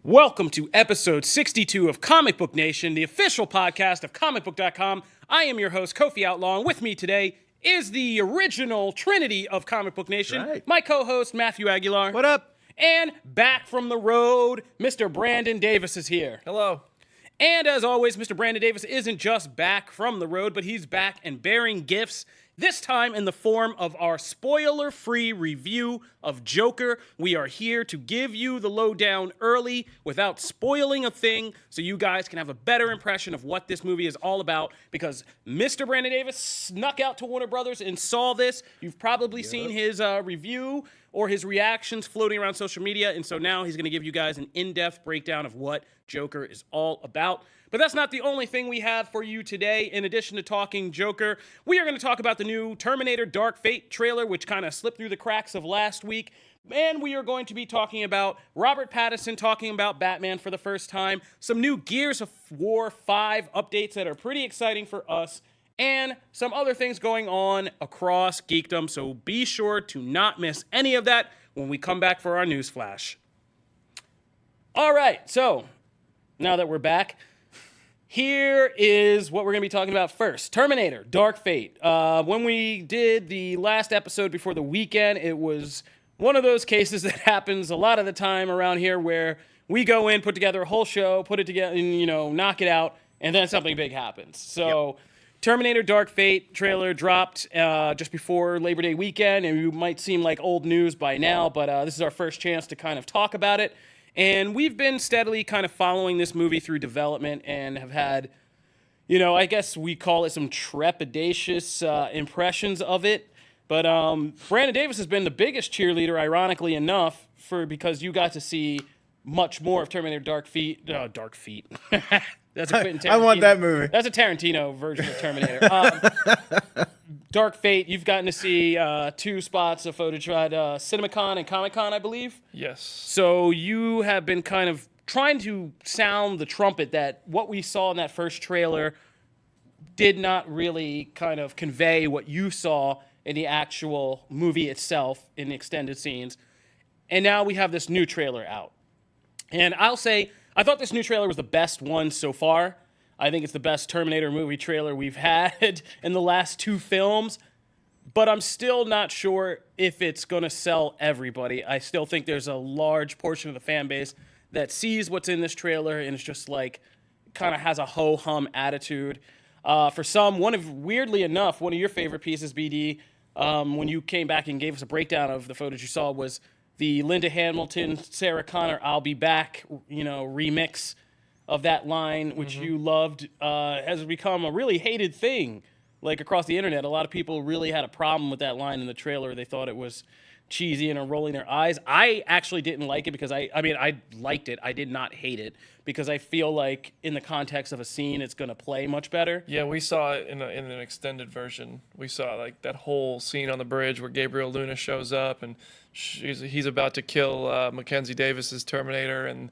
Welcome to episode 62 of Comic Book Nation, the official podcast of Comicbook.com. I am your host, Kofi Outlaw, and with me today is the original trinity of Comic Book Nation, Right. my co-host, Matthew Aguilar. What up? And back from the road, Mr. Brandon Davis is here. Hello. And as always, Mr. Brandon Davis isn't just back from the road, but he's back and bearing gifts, this time in the form of our spoiler-free review of Joker. We are here to give you the lowdown early without spoiling a thing so you guys can have a better impression of what this movie is all about, because Mr. Brandon Davis snuck out to Warner Brothers and saw this. You've probably seen his review or his reactions floating around social media, and so now he's going to give you guys an in-depth breakdown of what Joker is all about. But that's not the only thing we have for you today. In addition to talking Joker, we are going to talk about the new Terminator Dark Fate trailer, which kind of slipped through the cracks of last week. And we are going to be talking about Robert Pattinson talking about Batman for the first time, some new Gears of War 5 updates that are pretty exciting for us, and some other things going on across geekdom. So be sure to not miss any of that when we come back for our news flash. All right, so now that we're back, here is what we're going to be talking about first. Terminator, Dark Fate. When we did the last episode before the weekend, it was one of those cases that happens a lot of the time around here where we go in, put together a whole show, put it together, and, knock it out, and then something big happens. So Terminator, Dark Fate trailer dropped just before Labor Day weekend, and you might seem like old news by now, but this is our first chance to kind of talk about it. And we've been steadily kind of following this movie through development and have had, I guess we call it some trepidatious impressions of it. But Brandon Davis has been the biggest cheerleader, ironically enough, because you got to see much more of Terminator Dark Fate. Dark Fate. That's a Quentin Tarantino. I want that movie. That's a Tarantino version of Terminator. Dark Fate, you've gotten to see two spots of footage at CinemaCon and Comic-Con, I believe. Yes. So you have been kind of trying to sound the trumpet that what we saw in that first trailer did not really kind of convey what you saw in the actual movie itself in the extended scenes. And now we have this new trailer out. And I'll say, I thought this new trailer was the best one so far. I think it's the best Terminator movie trailer we've had in the last two films. But I'm still not sure if it's going to sell everybody. I still think there's a large portion of the fan base that sees what's in this trailer and it's just like, kind of has a ho-hum attitude. For some, weirdly enough, one of your favorite pieces, BD, when you came back and gave us a breakdown of the footage you saw, was the Linda Hamilton, Sarah Connor, I'll Be Back, remix of that line, which you loved, has become a really hated thing, like across the internet. A lot of people really had a problem with that line in the trailer. They thought it was cheesy and are rolling their eyes. I actually didn't like it because I liked it. I did not hate it because I feel like in the context of a scene, it's going to play much better. Yeah, we saw it in an extended version. We saw like that whole scene on the bridge where Gabriel Luna shows up and he's about to kill Mackenzie Davis's Terminator, and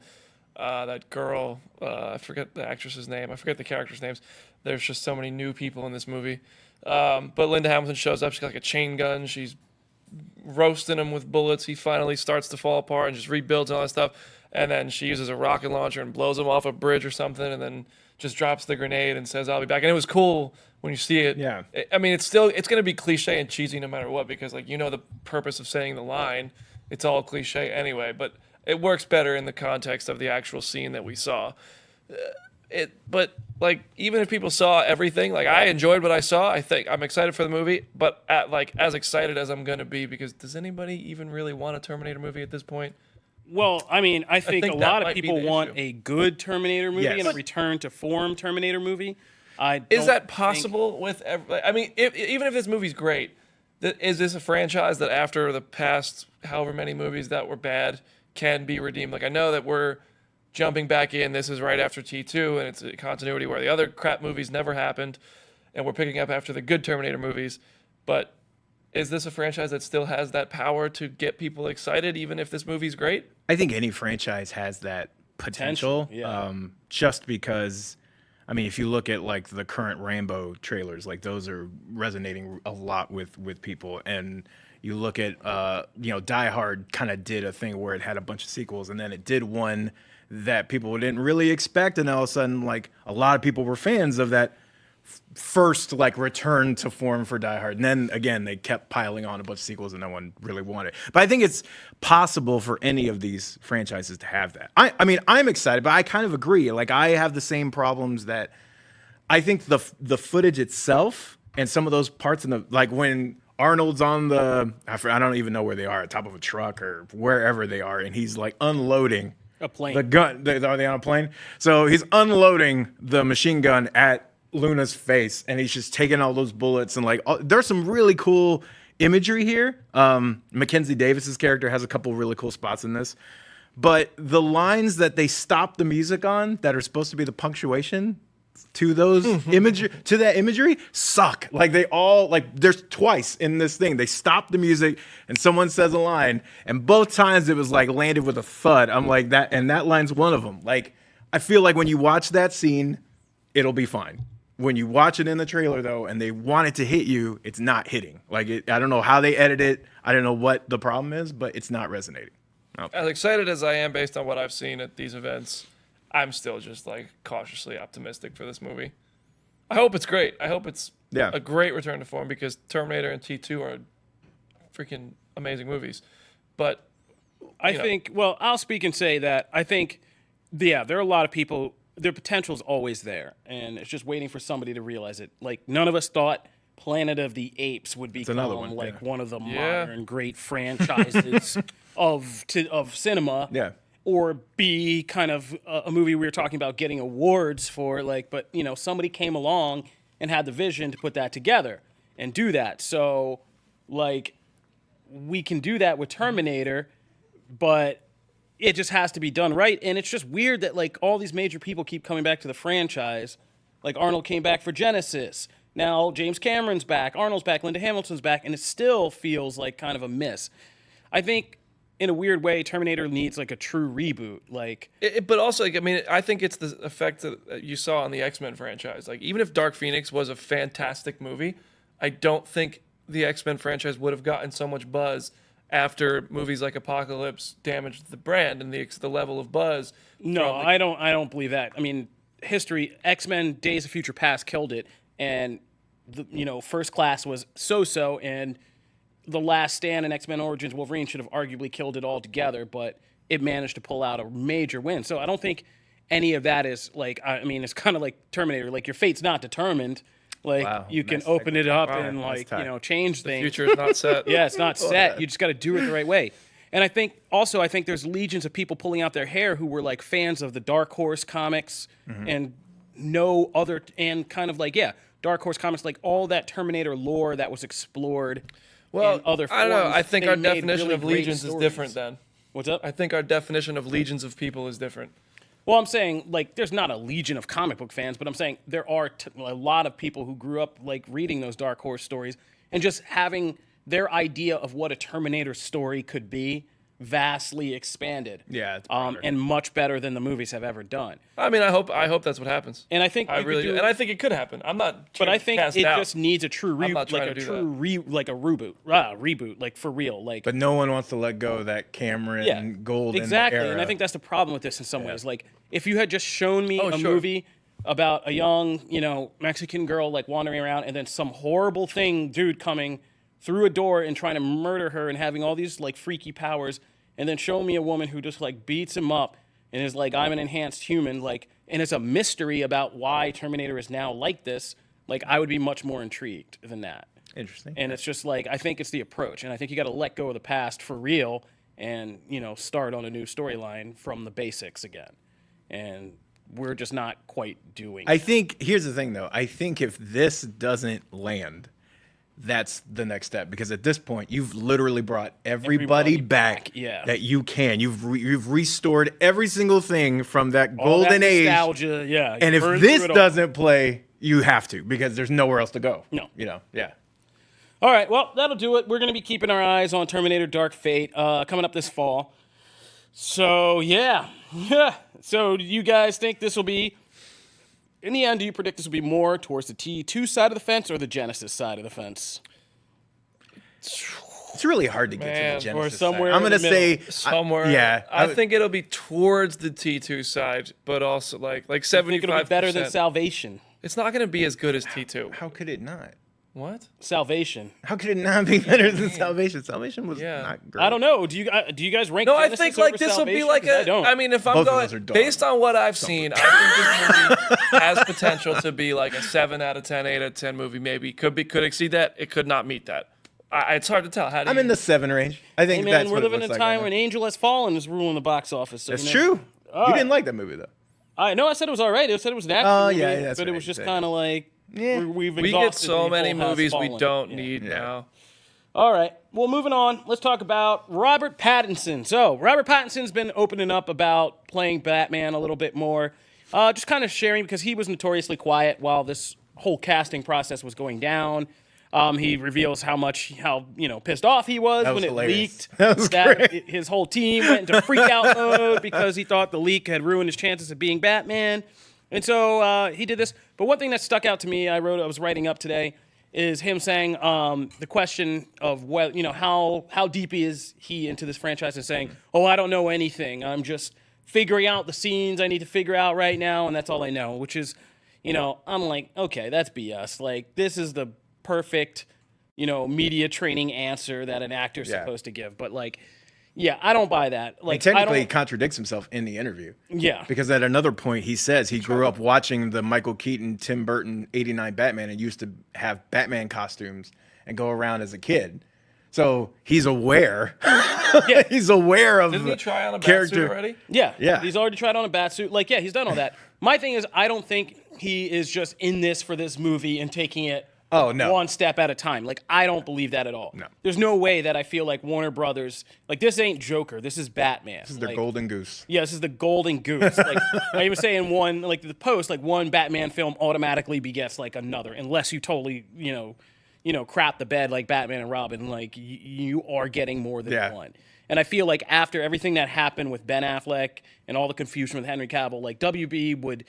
that girl, I forget the actress's name. I forget the characters' names. There's just so many new people in this movie. But Linda Hamilton shows up. She's got like a chain gun. She's roasting him with bullets. He finally starts to fall apart and just rebuilds and all that stuff. And then she uses a rocket launcher and blows him off a bridge or something, and then just drops the grenade and says, "I'll be back." And it was cool when you see it. Yeah. It's going to be cliche and cheesy no matter what, because the purpose of saying the line. It's all cliche anyway, but it works better in the context of the actual scene that we saw. But even if people saw everything, I enjoyed what I saw. I think I'm excited for the movie, but as excited as I'm gonna be, because does anybody even really want a Terminator movie at this point? Well, I think a lot of people want issue. a good Terminator movie and a return to form Terminator movie. Is that possible with? Even if this movie's great, is this a franchise that after the past however many movies that were bad can be redeemed? I know that we're jumping back in. This is right after T2, and it's a continuity where the other crap movies never happened, and we're picking up after the good Terminator movies. But is this a franchise that still has that power to get people excited, even if this movie's great? I think any franchise has that potential. Yeah. Just because, if you look at the current Rambo trailers, those are resonating a lot with people. And you look at, Die Hard kind of did a thing where it had a bunch of sequels, and then it did one that people didn't really expect, and all of a sudden, like, a lot of people were fans of that first, like, return to form for Die Hard. And then again, they kept piling on a bunch of sequels, and no one really wanted it. But I think it's possible for any of these franchises to have that. I mean, I'm excited, but I kind of agree. Like, I have the same problems that I think the footage itself and some of those parts in the, like, when Arnold's on the, I don't even know where they are, top of a truck or wherever they are, and he's like unloading A plane. the gun. Are they on a plane? So he's unloading the machine gun at Luna's face, and he's just taking all those bullets, and like, there's some really cool imagery here. Mackenzie Davis's character has a couple really cool spots in this, but the lines that they stop the music on that are supposed to be the punctuation to those imagery suck. Like, they all, like, there's twice in this thing they stop the music and someone says a line, and both times it was like landed with a thud. I'm like, that, and that line's one of them. Like, I feel like when you watch that scene, it'll be fine. When you watch it in the trailer, though, and they want it to hit you, it's not hitting. Like, I don't know how they edit it. I don't know what the problem is, but it's not resonating. As excited as I am based on what I've seen at these events, I'm still just like cautiously optimistic for this movie. I hope it's great. I hope it's a great return to form, because Terminator and T2 are freaking amazing movies. But I think, well, I'll speak and say that I think, there are a lot of people, their potential is always there, and it's just waiting for somebody to realize it. Like, none of us thought Planet of the Apes would become one of the modern great franchises of cinema. Yeah. Or be kind of a movie we were talking about getting awards for, like, but, somebody came along and had the vision to put that together and do that. So, like, we can do that with Terminator, but it just has to be done right. And it's just weird that, like, all these major people keep coming back to the franchise. Like, Arnold came back for Genesis. Now James Cameron's back, Arnold's back, Linda Hamilton's back, and it still feels like kind of a miss. I think, in a weird way, Terminator needs like a true reboot. Like, but also, like, I mean, I think it's the effect that you saw on the X-Men franchise. Like, even if Dark Phoenix was a fantastic movie, I don't think the X-Men franchise would have gotten so much buzz after movies like Apocalypse damaged the brand and the level of buzz. No, I don't believe that. I mean, history, X-Men Days of Future Past killed it, and First Class was so-so, and The Last Stand and X-Men Origins Wolverine should have arguably killed it all together, but it managed to pull out a major win. So I don't think any of that is, like, I mean, it's kind of like Terminator. Like, your fate's not determined. Like, you can open it up and, like, change things. The future is not set. Yeah, it's not set. You just got to do it the right way. And I think there's legions of people pulling out their hair who were, like, fans of the Dark Horse comics and no other, and kind of like, Dark Horse comics, like all that Terminator lore that was explored. Well, other I don't know. forms, I think they our made definition really of great legions is stories. different then. What's up? I think our definition of legions of people is different. Well, I'm saying, like, there's not a legion of comic book fans, but I'm saying there are a lot of people who grew up, like, reading those Dark Horse stories and just having their idea of what a Terminator story could be vastly expanded. Yeah, it's and much better than the movies have ever done. I mean, I hope that's what happens. And I think and I think it could happen. I'm not. But I think it out. just needs a true reboot, like for real, like. But no one wants to let go of that Cameron golden exactly, era. and I think that's the problem with this in some ways. Like, if you had just shown me a movie about a young, Mexican girl, like, wandering around, and then some horrible dude coming through a door and trying to murder her and having all these, like, freaky powers, and then show me a woman who just, like, beats him up and is like, I'm an enhanced human, like, and it's a mystery about why Terminator is now like this, like, I would be much more intrigued than that. Interesting. And it's just like, I think it's the approach, and I think you got to let go of the past for real and, start on a new storyline from the basics again. And we're just not quite doing I think, here's the thing, though. I think if this doesn't land, that's the next step, because at this point you've literally brought everybody back that you can. You've restored every single thing from that golden age. Nostalgia, And if this doesn't play, you have to, because there's nowhere else to go. No. All right, well, that'll do it. We're going to be keeping our eyes on Terminator Dark Fate coming up this fall. So, yeah. So, do you guys think this will be, in the end, do you predict this will be more towards the T2 side of the fence or the Genesis side of the fence? It's really hard to get Man, to the or Genesis somewhere side. I'm in the gonna say middle. Somewhere. yeah, I think it'll be towards the T2 side, but also like I think 75%. it'll be better than Salvation. It's not going to be as good as T2. how could it not? What? Salvation. How could it not be better than Salvation? Salvation was Yeah. not great. I don't know. Do you guys rank? No, I Genesis think like over this will be Salvation? like 'Cause I a. don't. I mean, if I'm Both of going those are dog. based on what I've seen, I think this movie has potential to be like a 7 out of 10, 8 out of 10 movie. Maybe could exceed that. It could not meet that. It's hard to tell. How do I'm you, in the 7 range. I think Hey man, that's we're what living it in looks a like time when Angel Has Fallen is ruling the box office. So, That's you know. true. You didn't like that movie though. I know. I said it was all right. I said it was an action Oh, movie, yeah, that's but it right, was you just said. kind of like we've we get exhausted so the many whole Has movies we Fallen. don't Yeah. need Yeah. now. All right. Well, moving on. Let's talk about Robert Pattinson. So, Robert Pattinson's been opening up about playing Batman a little bit more. Just kind of sharing because he was notoriously quiet while this whole casting process was going down. He reveals how pissed off he was That was when it hilarious. leaked. That was great. His whole team went into freak out mode because he thought the leak had ruined his chances of being Batman. And so he did this. But one thing that stuck out to me, I was writing up today, is him saying the question of how deep is he into this franchise and saying, "Oh, I don't know anything. I'm just figuring out the scenes I need to figure out right now, and that's all I know." Which is, I'm like, okay, that's BS. Like this is the perfect, media training answer that an actor's Yeah. supposed to give. But like, yeah, I don't buy that. He Like, technically I don't, contradicts himself in the interview. yeah, Because at another point, he says he grew up watching the Michael Keaton, Tim Burton '89 Batman and used to have Batman costumes and go around as a kid. So he's aware. Yeah. He's aware of Didn't he try on a character batsuit already? yeah, Yeah. He's already tried on a bat suit. Like, yeah, he's done all that. My thing is, I don't think he is just in this for this movie and taking it. Oh, no. One step at a time. Like, I don't believe that at all. No. There's no way that I feel like Warner Brothers, like, this ain't Joker. This is Batman. This is their like, golden goose. Yeah, this is the golden goose. Like, I even say in one, like, the post, like, one Batman film automatically begets, like, another, unless you totally, crap the bed like Batman and Robin. Like, you are getting more than Yeah. one. And I feel like after everything that happened with Ben Affleck and all the confusion with Henry Cavill, like, WB would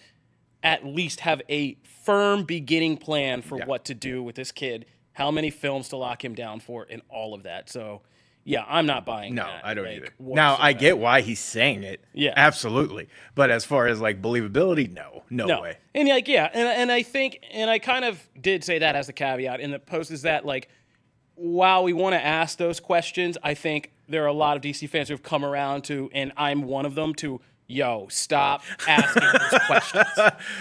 at least have a firm beginning plan for what to do with this kid, how many films to lock him down for, and all of that. So, yeah, I'm not buying No, that. I don't like, either. Now, I whatsoever. get why he's saying it. Yeah. Absolutely. But as far as like believability, no way. And like, yeah, and I think, and I kind of did say that as a caveat in the post is that like, while we want to ask those questions, I think there are a lot of DC fans who have come around to, and I'm one of them, to, yo, stop asking those questions.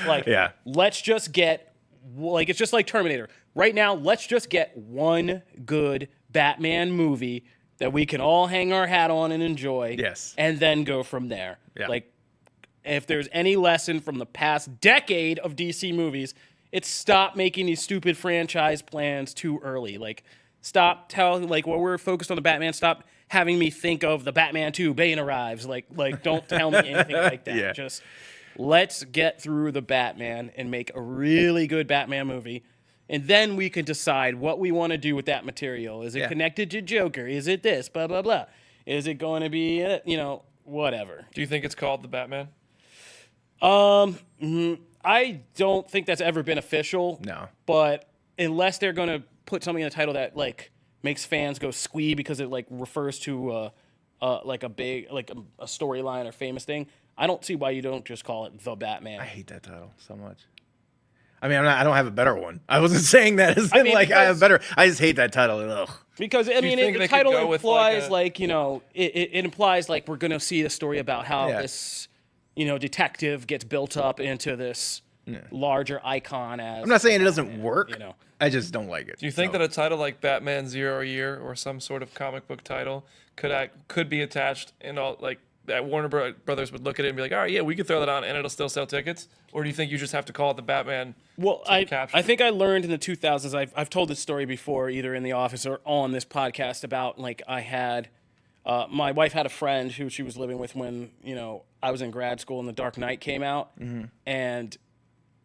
Like, Yeah. let's just get, like, it's just like Terminator. Right now, let's just get one good Batman movie that we can all hang our hat on and enjoy. Yes. And then go from there. Yeah. Like, if there's any lesson from the past decade of DC movies, it's stop making these stupid franchise plans too early. Like, stop telling, like, while we're focused on the Batman, stop having me think of the Batman 2, Bane arrives. Like, don't tell me anything like that. Yeah. Just let's get through the Batman and make a really good Batman movie. And then we can decide what we want to do with that material. Is it connected to Joker? Is it this? Blah, blah, blah. Is it going to be, whatever. Do you think it's called the Batman? I don't think that's ever been official. No. But unless they're going to put something in the title that, like, makes fans go squee because it, like, refers to, like, a big, like, a storyline or famous thing, I don't see why you don't just call it The Batman. I hate that title so much. I mean, I don't have a better one. I wasn't saying that as in, mean, like, I have because- better. I just hate that title. Ugh. Because, I mean, think the they could title go with, like, implies, like, it implies, like, we're going to see the story about how Yeah. this, detective gets built up into this larger icon as... I'm not saying it doesn't work. you know. I just don't like it. Do you think that a title like Batman Zero Year or some sort of comic book title could be attached and all, like, that Warner Brothers would look at it and be like, all right, yeah, we could throw that on and it'll still sell tickets? Or do you think you just have to call it the Batman? Well, I capture? think I learned in the 2000s, I've told this story before, either in the office or on this podcast, about, like, I had, my wife had a friend who she was living with when, I was in grad school and The Dark Knight came out. And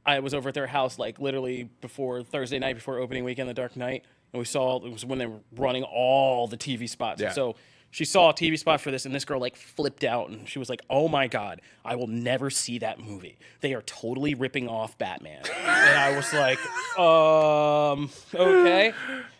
I was over at their house, like, literally before Thursday night, before opening weekend, The Dark Knight. And we saw, it was when they were running all the TV spots. Yeah. So she saw a TV spot for this, and this girl like flipped out, and she was like, "Oh my god, I will never see that movie. They are totally ripping off Batman." And I was like, okay.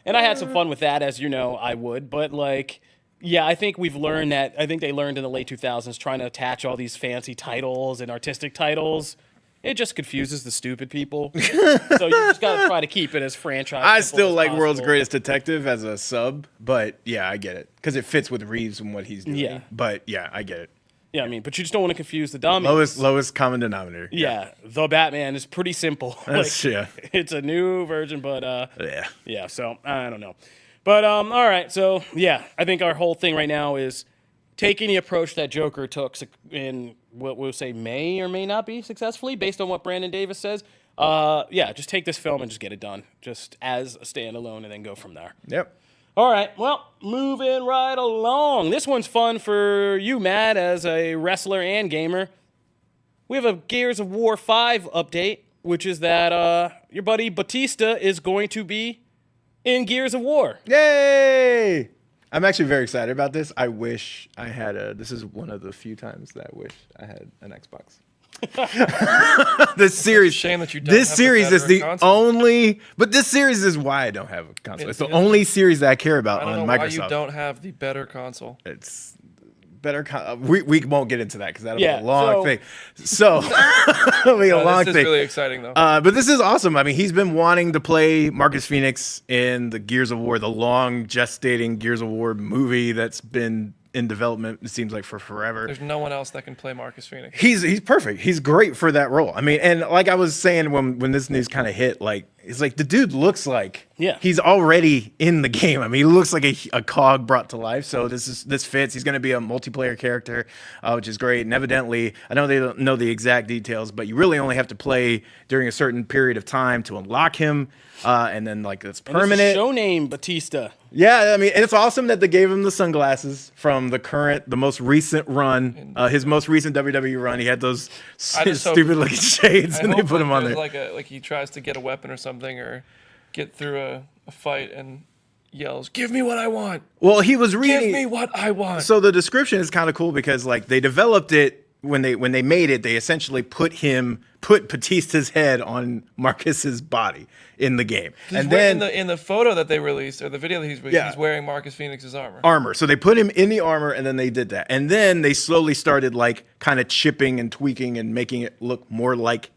And I had some fun with that, as you know, I would, but like. Yeah, I think we've learned that. I think they learned in the late 2000s trying to attach all these fancy titles and artistic titles. It just confuses the stupid people. So you just got to try to keep it as franchise. I simple still as like possible. World's Greatest Detective as a sub, but yeah, I get it because it fits with Reeves and what he's doing. Yeah. But yeah, I get it. Yeah, I mean, but you just don't want to confuse the dummies. Lowest common denominator. Yeah, the Batman is pretty simple. That's, yeah. It's a new version, but Yeah. yeah. So I don't know, but all right. So yeah, I think our whole thing right now is taking the approach that Joker took in what we'll say may or may not be successfully, based on what Brandon Davis says. Yeah, just take this film and just get it done, just as a standalone, and then go from there. Yep. All right, well, moving right along. This one's fun for you, Matt, as a wrestler and gamer. We have a Gears of War 5 update, which is that your buddy Batista is going to be in Gears of War. Yay! I'm actually very excited about this. I wish I had this is one of the few times that I wish I had an Xbox. This series, Shame that you don't this have the series is better the console. only, but this series is why I don't have a console. It's the only series that I care about I don't on know Microsoft. why you don't have the better console. It's better. We won't get into that because that'll Yeah, be a long so- thing. So it'll be a long This is thing. really exciting, though. But this is awesome. I mean, he's been wanting to play Marcus Phoenix in the Gears of War, the long gestating Gears of War movie that's been in development, it seems like, for forever. There's no one else that can play Marcus Phoenix. He's perfect. He's great for that role. I mean, and like I was saying when this news kind of hit, like it's like the dude looks like he's already in the game. I mean, he looks like a cog brought to life. So this fits. He's going to be a multiplayer character, which is great. And evidently, I know they don't know the exact details, but you really only have to play during a certain period of time to unlock him. And then like it's permanent. And this is show name Batista. Yeah, I mean, and it's awesome that they gave him the sunglasses from the most recent run, his most recent WWE run. He had those stupid looking shades, and they put him on there. Like he tries to get a weapon or something, or get through a fight and yells, "Give me what I want." Well, he was reading. Give me what I want. So the description is kind of cool because like they developed it when they made it. They essentially put Batista's head on Marcus's body in the game, and then in the photo that they released, or the video that he's wearing Marcus Phoenix's armor. So they put him in the armor, and then they did that, and then they slowly started like kind of chipping and tweaking and making it look more like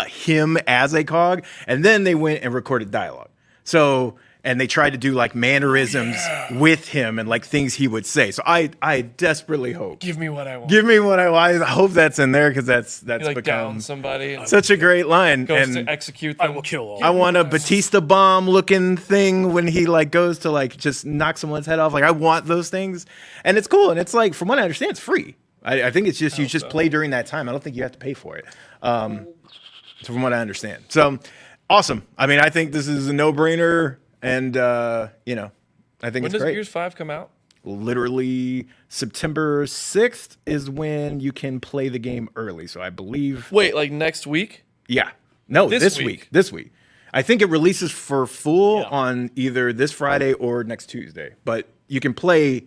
him as a cog, and then they went and recorded dialogue. So. And they tried to do like mannerisms with him and like things he would say. So I desperately hope. Give me what I want. Give me what I want. I hope that's in there because that's He, like, become down somebody and such a great line. goes And to execute them. I will kill all. I want a Batista bomb looking thing when he like goes to like just knock someone's head off. Like I want those things, and it's cool. And it's like from what I understand, it's free. I think it's just you just play during that time. I don't think you have to pay for it. So from what I understand, so awesome. I mean, I think this is a no-brainer. And, I think When it's does great. Gears 5 come out? Literally September 6th is when you can play the game early. So I believe. Wait, like next week? Yeah. No, This this week. week. This week. I think it releases for full on either this Friday or next Tuesday. But you can play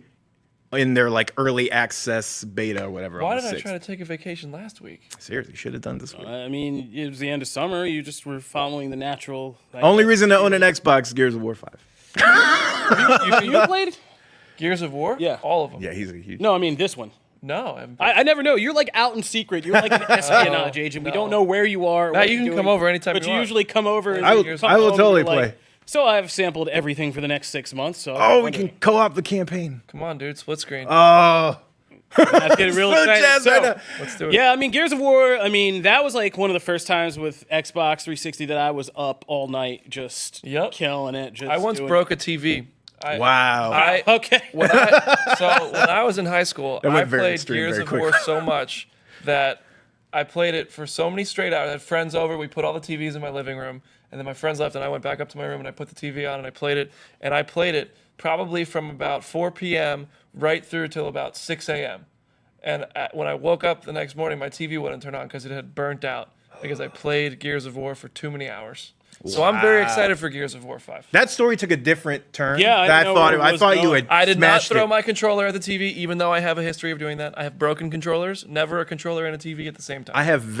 in their like early access beta or whatever. Why on did the I 6th. try to take a vacation last week? Seriously, should have done this week. I mean, it was the end of summer. You just were following the natural. Only reason to own an Xbox, Gears of War 5. You played? Gears of War? Yeah. All of them. Yeah, he's a huge. No, I mean this one. No. I never know. You're like out in secret. You're like an espionage agent. We don't know where you are. Now what you you're can doing, come over anytime but you you want. usually come over. And I will- come I will home and totally you're like, play. So I've sampled everything for the next 6 months. So Oh, we can co-op the campaign. Come on, dude. Split screen. Oh. I'm getting real So excited. jazzed right now. Let's do it. Yeah, I mean, Gears of War, I mean, that was like one of the first times with Xbox 360 that I was up all night just killing it. Just I once doing broke a TV. Wow. Okay. When I was in high school, That I went very played extreme Gears very of quick. War so much that I played it for so many straight hours. I had friends over. We put all the TVs in my living room, and then my friends left, and I went back up to my room and I put the TV on and I played it. And I played it probably from about 4 p.m. right through till about 6 a.m. And when I woke up the next morning, my TV wouldn't turn on because it had burnt out because I played Gears of War for too many hours. So I'm very excited for Gears of War 5. That story took a different turn. Yeah, I didn't know where it I was thought you going. had. I did not smashed throw it. my controller at the TV, even though I have a history of doing that. I have broken controllers. Never a controller and a TV at the same time. I have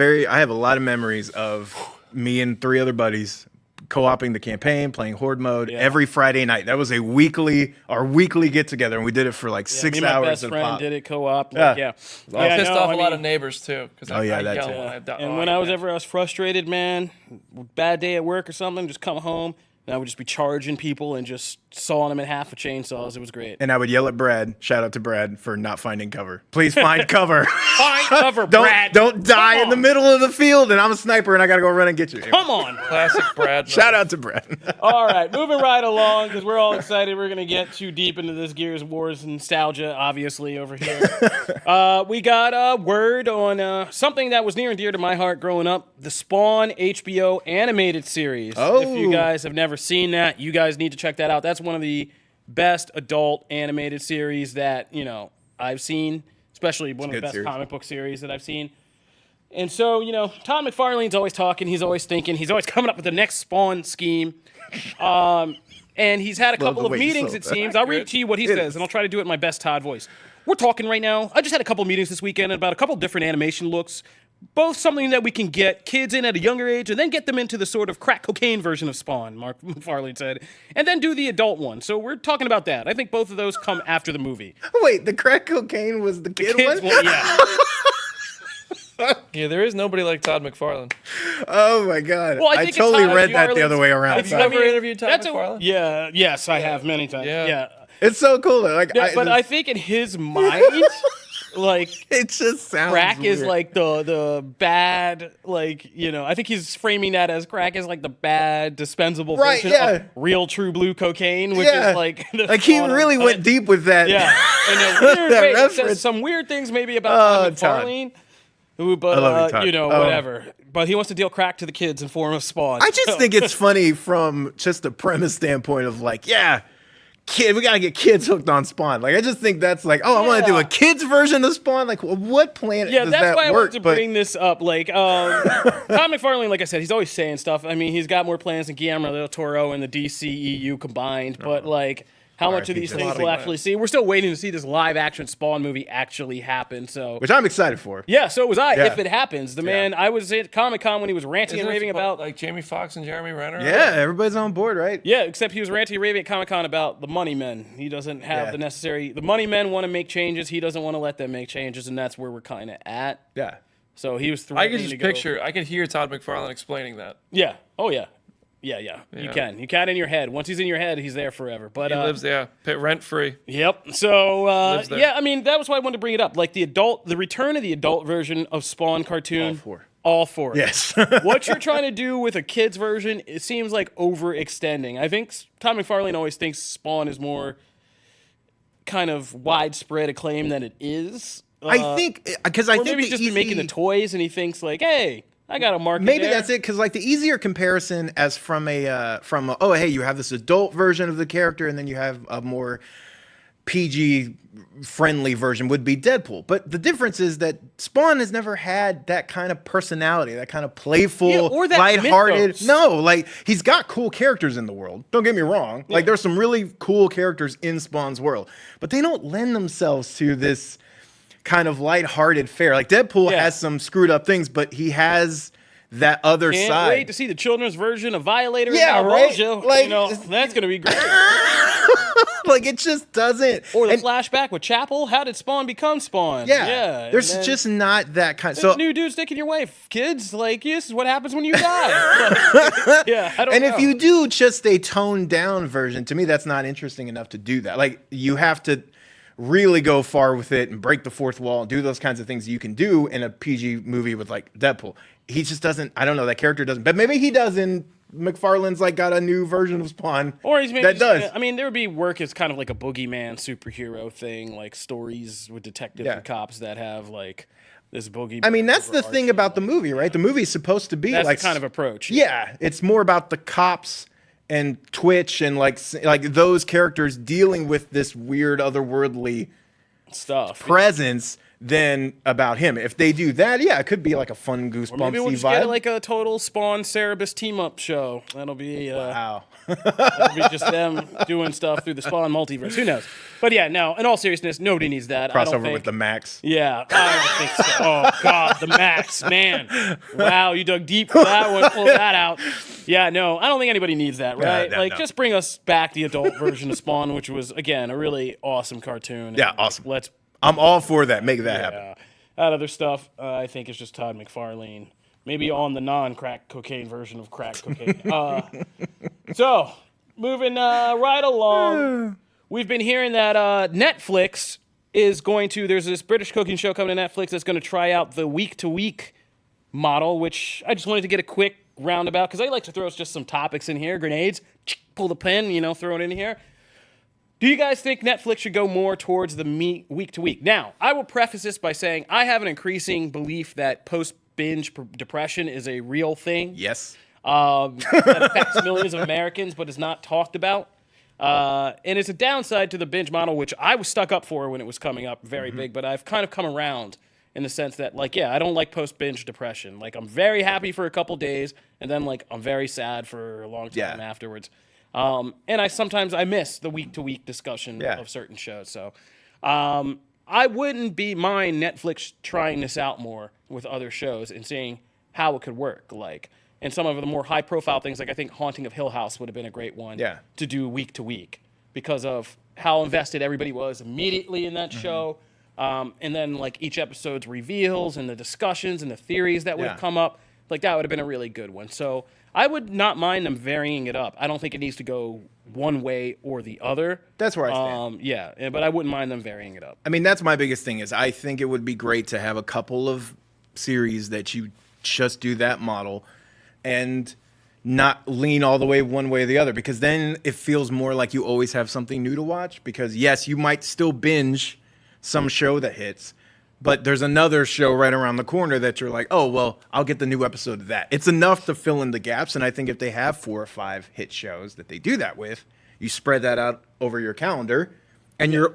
a lot of memories of me and 3 other buddies co-oping the campaign, playing Horde mode every Friday night. That was our weekly get together, and we did it for like 6 me and hours. my best at a friend pop. did it co-op. Yeah. Like, yeah. I pissed no, off I a lot mean, of neighbors too. Because Oh, yeah, that yell too. when And when I was frustrated, man, bad day at work or something, just come home and I would just be charging people and just sawing them in half with chainsaws. It was great. And I would yell at Brad. Shout out to Brad for not finding cover. Please find cover. Find cover, Brad. Don't die Come in the on. middle of the field, and I'm a sniper, and I gotta go run and get you. Come on. classic Brad. Shout out to Brad. All right, moving right along because we're all excited. We're going to get too deep into this Gears of War's nostalgia, obviously, over here. We got a word on something that was near and dear to my heart growing up, the Spawn HBO animated series. Oh. If you guys have never seen that, you guys need to check that out. That's one of the best adult animated series that, I've seen, especially one of the good best series. comic book series that I've seen. And so, Todd McFarlane's always talking. He's always thinking. He's always coming up with the next Spawn scheme. And he's had a couple the of way you meetings, sold it that. seems. I'll read to you what he says, and I'll try to do it in my best Todd voice. We're talking right now. I just had a couple of meetings this weekend about a couple of different animation looks. Both something that we can get kids in at a younger age and then get them into the sort of crack cocaine version of Spawn, Mark McFarlane said, and then do the adult one. So we're talking about that. I think both of those come after the movie. Wait, the crack cocaine was the kid Kids one? will- yeah. Yeah, there is nobody like Todd McFarlane. Oh my god! Well, I I think totally it's read that the other way around. Have you ever interviewed Todd McFarlane? Yes, I have many times. Yeah. Yeah. It's so cool. Like, But I think in his mind, like, it just sounds crack is weird. like the bad, I think he's framing that as crack is like the bad dispensable Right, version yeah. of real true blue cocaine, which yeah. is like the like he Spawn really of- went deep with that. Yeah, in a weird That way. It reference. says some weird things maybe about Todd Todd. McFarlane. But I love you, Todd. whatever. But he wants to deal crack to the kids in form of Spawn. I just think it's funny from just a premise standpoint of like, yeah, kid, we gotta get kids hooked on Spawn. Like, I just think that's like, oh, I want to do a kids version of Spawn. Like, well, what planet Yeah, does that's that why I work? wanted to bring this up. Like, Todd McFarlane, like I said, he's always saying stuff. I mean, he's got more plans than Guillermo del Toro and the DCEU combined. But like, how much of RIP these to things Todd. we'll actually see? We're still waiting to see this live-action Spawn movie actually happen. So, Which I'm excited for. yeah, so was I. Yeah. If it happens, the man, I was at Comic-Con when he was ranting and raving about. like Jamie Foxx and Jeremy Renner. Yeah, everybody's on board, right? Yeah, except he was ranting and raving at Comic-Con about the money men. He doesn't have Yeah. the necessary. The money men want to make changes. He doesn't want to let them make changes, and that's where we're kind of at. Yeah. So he was. I could just picture. I could hear Todd McFarlane explaining that. Yeah. Oh yeah. Yeah. You can. You can in your head. Once he's in your head, he's there forever. But He lives rent free. Yep. So Lives there. yeah, I mean that was why I wanted to bring it up. Like the return of the adult version of Spawn cartoon. All for it. Yes. What you're trying to do with a kid's version, it seems like overextending. I think Todd McFarlane always thinks Spawn is more kind of widespread acclaim than it is. I think because I Or think maybe he's the just been making the toys and he thinks like, hey, I got a market. maybe there. that's it because like the easier comparison as from oh hey, you have this adult version of the character and then you have a more PG friendly version would be Deadpool. But the difference is that Spawn has never had that kind of personality, that kind of playful, Yeah, or that lighthearted. mythos. No, like he's got cool characters in the world. Don't get me wrong. Like there's some really cool characters in Spawn's world, but they don't lend themselves to this kind of lighthearted fare. Like Deadpool Yeah. has some screwed up things, but he has that other Can't side. wait to see the children's version of Violator. Yeah, and right? Malbolgia. Like, That's gonna be great. Like it just doesn't. Or the And- flashback with Chapel. How did Spawn become Spawn? yeah, and there's then just not that kind. there's So new dude sticking your wife, kids. Like this is what happens when you die. Like, yeah, I don't and know. if you do just a toned down version, to me that's not interesting enough to do that. Like you have to really go far with it and break the fourth wall and do those kinds of things you can do in a PG movie with like Deadpool. He just doesn't. I don't know. That character doesn't. But maybe he does. In McFarlane's like got a new version of Spawn. Or he's maybe that does. I mean, there would be work as kind of like a boogeyman superhero thing, like stories with detectives Yeah. and cops that have like this boogeyman. I mean, that's the thing overarching, about the movie, right? The movie's supposed to be That's like the kind of approach. Yeah, it's more about the cops and Twitch and like those characters dealing with this weird otherworldly Stuff. presence than about him. If they do that, yeah, it could be like a fun Or maybe we'll goosebumpsy just vibe. get like a total Spawn Cerebus team up show. That'll be Wow. that'll be just them doing stuff through the Spawn multiverse. Who knows? But yeah, no. In all seriousness, nobody needs that. I don't Crossover think. with the Max. Yeah, I don't think so. Oh God, the Max, man. Wow, you dug deep for that one. Pull that out. Yeah, no, I don't think anybody needs that, right? no, like, no. just bring us back the adult version of Spawn, which was again a really awesome cartoon. Yeah, And, awesome. Let's I'm all for that. Make that happen. that other stuff. I think is just Todd McFarlane. Maybe on the non-crack cocaine version of crack cocaine. So, moving right along, we've been hearing that Netflix is going to, there's this British cooking show coming to Netflix that's going to try out the week-to-week model, which I just wanted to get a quick roundabout, because I like to throw just some topics in here, grenades, pull the pin, throw it in here. Do you guys think Netflix should go more towards the week-to-week? Now, I will preface this by saying I have an increasing belief that post-binge depression is a real thing. Yes. That affects millions of Americans, but is not talked about. And it's a downside to the binge model, which I was stuck up for when it was coming up very big, but I've kind of come around in the sense that, I don't like post-binge depression. I'm very happy for a couple days, and then, I'm very sad for a long time afterwards. And I miss the week-to-week discussion of certain shows. So I wouldn't mind Netflix trying this out more with other shows and seeing how it could work. And some of the more high-profile things, I think Haunting of Hill House would have been a great one to do week-to-week because of how invested everybody was immediately in that show. And then, each episode's reveals and the discussions and the theories that would have come up, that would have been a really good one. So I would not mind them varying it up. I don't think it needs to go one way or the other. That's where I stand. But I wouldn't mind them varying it up. I mean, that's my biggest thing is I think it would be great to have a couple of series that you just do that model and not lean all the way one way or the other, because then it feels more like you always have something new to watch. Because yes, you might still binge some show that hits, but there's another show right around the corner that you're like, oh, well, I'll get the new episode of that. It's enough to fill in the gaps. And I think if they have 4 or 5 hit shows that they do that with, you spread that out over your calendar, and you're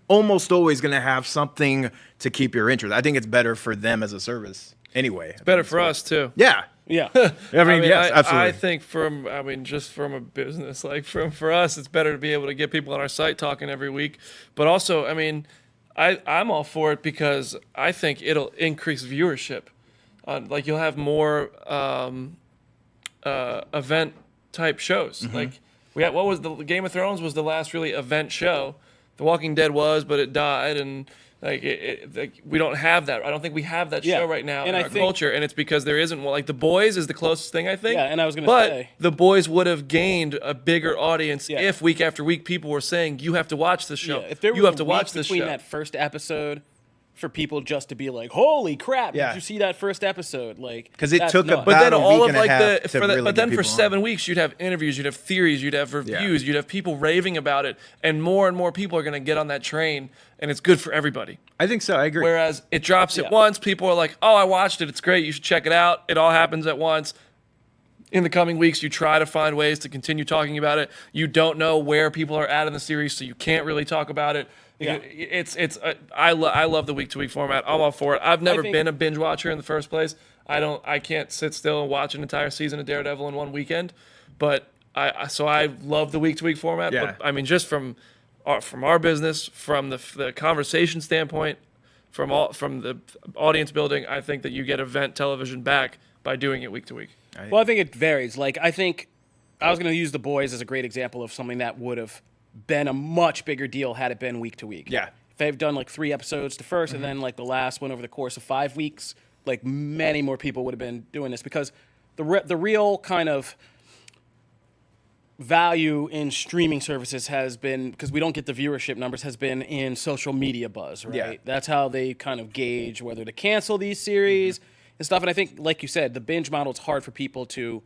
almost always going to have something to keep your interest. I think it's better for them as a service anyway. Better for us too. Yeah. Yeah. Yes, absolutely. I think just from a business, for us, it's better to be able to get people on our site talking every week. But also, I'm all for it because I think it'll increase viewership. You'll have more event type shows. What was the Game of Thrones was the last really event show. The Walking Dead was, but it died, and we don't have that. I don't think we have that show right now in our culture, and it's because there isn't one. The Boys is the closest thing, I think. Yeah, and I was going to say. But The Boys would have gained a bigger audience if week after week people were saying, you have to watch this show. Yeah, if there was you have to watch this between show. that first episode for people just to be like, holy crap, Yeah. did you see that first episode? Because it took nuts. But then about a all week of and a half to really but get then for people 7 on. weeks you'd have interviews, you'd have theories, you'd have reviews, you'd have people raving about it, and more people are going to get on that train, and it's good for everybody. I think so. I agree. Whereas it drops at once, people are like, "Oh, I watched it. It's great. You should check it out." It all happens at once. In the coming weeks, you try to find ways to continue talking about it. You don't know where people are at in the series, so you can't really talk about it. Yeah. I love the week-to-week format. I'm all for it. I've never been a binge watcher in the first place. I can't sit still and watch an entire season of Daredevil in one weekend. But I love the week-to-week format. Yeah. But just from our business, from the conversation standpoint, from the audience building, I think that you get event television back by doing it week-to-week. Well, I think it varies. I think I was going to use The Boys as a great example of something that would have been a much bigger deal had it been week to week. Yeah. If they've done 3 episodes to first and then the last one over the course of 5 weeks, many more people would have been doing this, because the real kind of value in streaming services has been, because we don't get the viewership numbers, has been in social media buzz, right? Yeah. That's how they kind of gauge whether to cancel these series and stuff. And I think, like you said, the binge model, it's hard for people to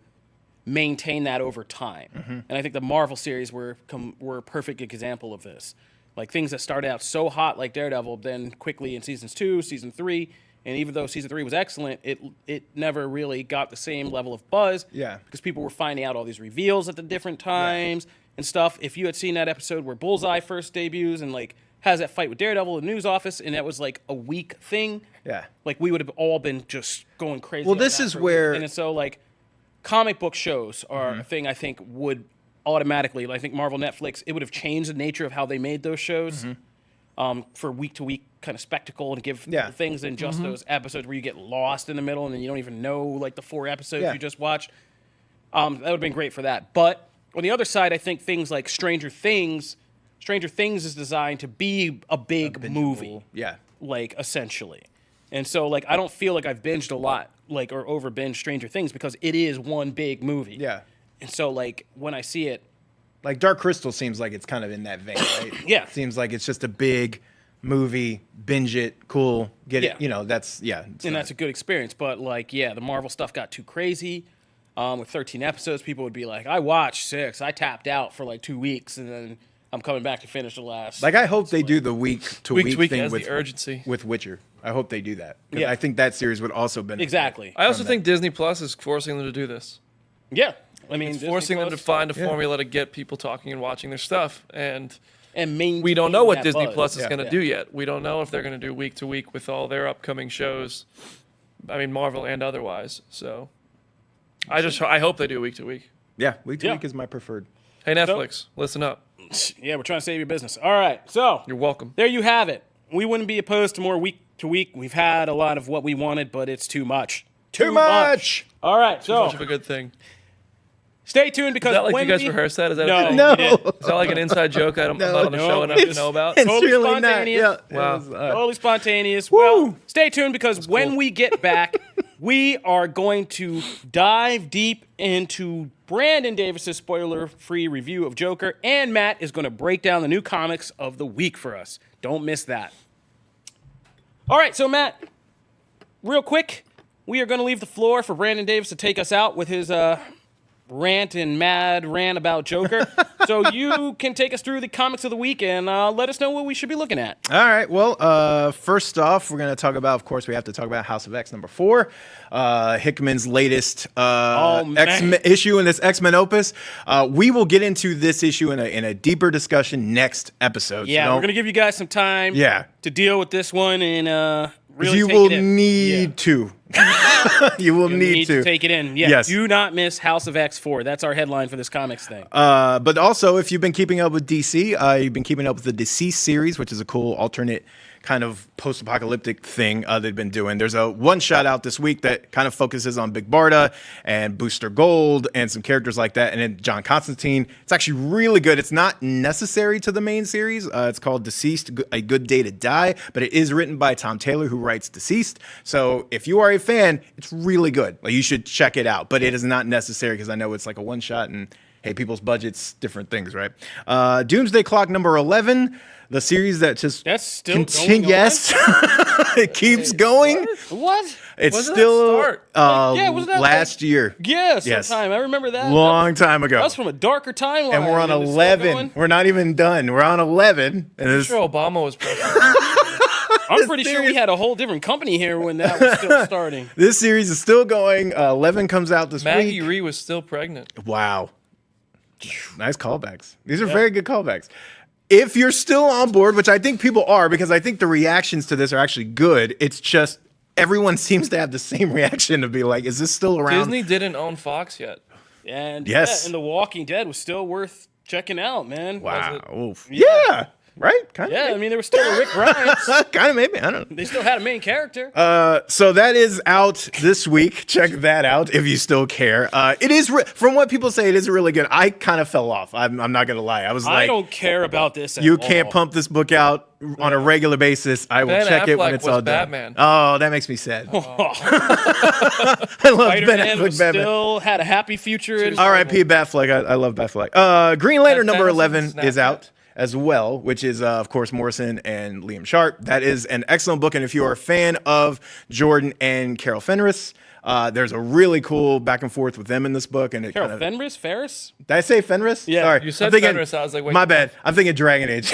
maintain that over time. And I think the Marvel series were a perfect example of this. Things that started out so hot, like Daredevil, then quickly in seasons 2, season 3, and even though season 3 was excellent, it never really got the same level of buzz. Yeah. Because people were finding out all these reveals at the different times and stuff. If you had seen that episode where Bullseye first debuts and has that fight with Daredevil in the news office, and that was like a week thing. Yeah. Like we would have all been just going crazy. Well, on this that is for a where- week. And so like comic book shows are a thing I think would automatically, I think Marvel, Netflix, it would have changed the nature of how they made those shows for week to week kind of spectacle and give Yeah. things than just those episodes where you get lost in the middle and then you don't even know like the 4 episodes you just watched. That would have been great for that. But on the other side, I think things like Stranger Things is designed to be a big movie. Yeah. Like essentially. And so like I don't feel like I've binged a lot like or over binged Stranger Things because it is one big movie. Yeah. And so like when I see it, Like Dark Crystal seems like it's kind of in that vein, right? Yeah. Seems like it's just a big movie, binge it, cool, get Yeah. it. You know, that's that's a good experience. But like, yeah, the Marvel stuff got too crazy. With 13 episodes, people would be like, I watched 6, I tapped out for like 2 weeks, and then I'm coming back to finish the last. like I hope they do the week to week thing has with the urgency. with Witcher. I hope they do that. 'Cause Yeah. I think that series would also benefit. Exactly. I also think Disney Plus is forcing them to do this. Yeah. I mean, It's Disney forcing them to Plus find a formula to get people talking and watching their stuff. And and we don't know what that Disney buzz. Plus is Yeah. going to do yet. We don't know if they're going to do week to week with all their upcoming shows. I mean, Marvel and otherwise. So I hope they do week to week. Yeah, week to Yeah. week is my preferred. Hey, Netflix, listen up. Yeah, we're trying to save your business. All right, so You're welcome. there you have it. We wouldn't be opposed to more week to week. We've had a lot of what we wanted, but it's too much. Too much. All right, so Much of a good thing. stay tuned because Is that like when you guys we... rehearsed that? Is that No, a thing? No. we didn't. Is that like an inside joke I'm not on the No, show enough to it's- know about? It's Totally really not. spontaneous. Yeah. Wow. It was, Totally spontaneous. Woo. Well, stay tuned because when we get back, we are going to dive deep into Brandon Davis's spoiler-free review of Joker, and Matt is going to break down the new comics of the week for us. Don't miss that. All right, so Matt, real quick, we are going to leave the floor for Brandon Davis to take us out with his rant about Joker. So you can take us through the comics of the week and let us know what we should be looking at. All right. Well, first off, we're going to talk about, of course, we have to talk about House of X #4, Hickman's latest X-Men issue in this X-Men opus. We will get into this issue in a deeper discussion next episode. Yeah, so we're going to give you guys some time to deal with this one and really you take will it in. need to. You will You need to. take it in. Yeah, Yes. do not miss House of X4. That's our headline for this comics thing. But also, if you've been keeping up with DC, you've been keeping up with the Deceased series, which is a cool alternate kind of post-apocalyptic thing they've been doing. There's a one-shot out this week that kind of focuses on Big Barda and Booster Gold and some characters like that, and then John Constantine. It's actually really good. It's not necessary to the main series. It's called Deceased, A Good Day to Die, but it is written by Tom Taylor, who writes Deceased. So if you are a fan, it's really good. Like, you should check it out, but it is not necessary because I know it's like a one-shot and hey, people's budgets, different things, right? Doomsday Clock #11, the series that just That's still continue. going on? Yes, it keeps going. What? It's When did that still start? Yeah, wasn't that last year, Yeah, Yes. sometime. I remember that. long time ago. That's from a darker timeline. And we're on it's still 11. going. We're not even done. We're on 11. And I'm it's, sure Obama was president. I'm pretty sure we had a whole different company here when that was still starting. this series is still going. 11 comes out this Maggie week. Rhee was still pregnant. Wow. Nice callbacks. These are very good callbacks. If you're still on board, which I think people are, because I think the reactions to this are actually good, it's just everyone seems to have the same reaction to be like, is this still around? Disney didn't own Fox yet. And Yes. yeah, and The Walking Dead was still worth checking out, man. Wow. it? Oof. Yeah. Right? Kind of. Yeah, I mean, there was still a Rick Grimes. kind of maybe. I don't know. They still had a main character. So that is out this week. Check that out if you still care. It is from what people say, it is really good. I kind of fell off. I'm not gonna lie. I was I like, don't care about this at you all. can't pump this book out on a regular basis. I will Ben check it when Affleck it's was all Batman. done. Oh, that makes me sad. I love Ben Spider-Man Affleck. Batman. still had a happy future. In R.I.P. Batfleck. I love Batfleck. Green Lantern Has number Batman 11 is Snapchat? out as well, which is, of course, Morrison and Liam Sharp. That is an excellent book. And if you are a fan of Jordan and Carol Fenris, there's a really cool back and forth with them in this book. And it Carol kind of, Fenris? Ferris? did I say Fenris? Yeah. Sorry. You said I'm thinking, Fenris, I was like, wait. my bad. I'm thinking Dragon Age.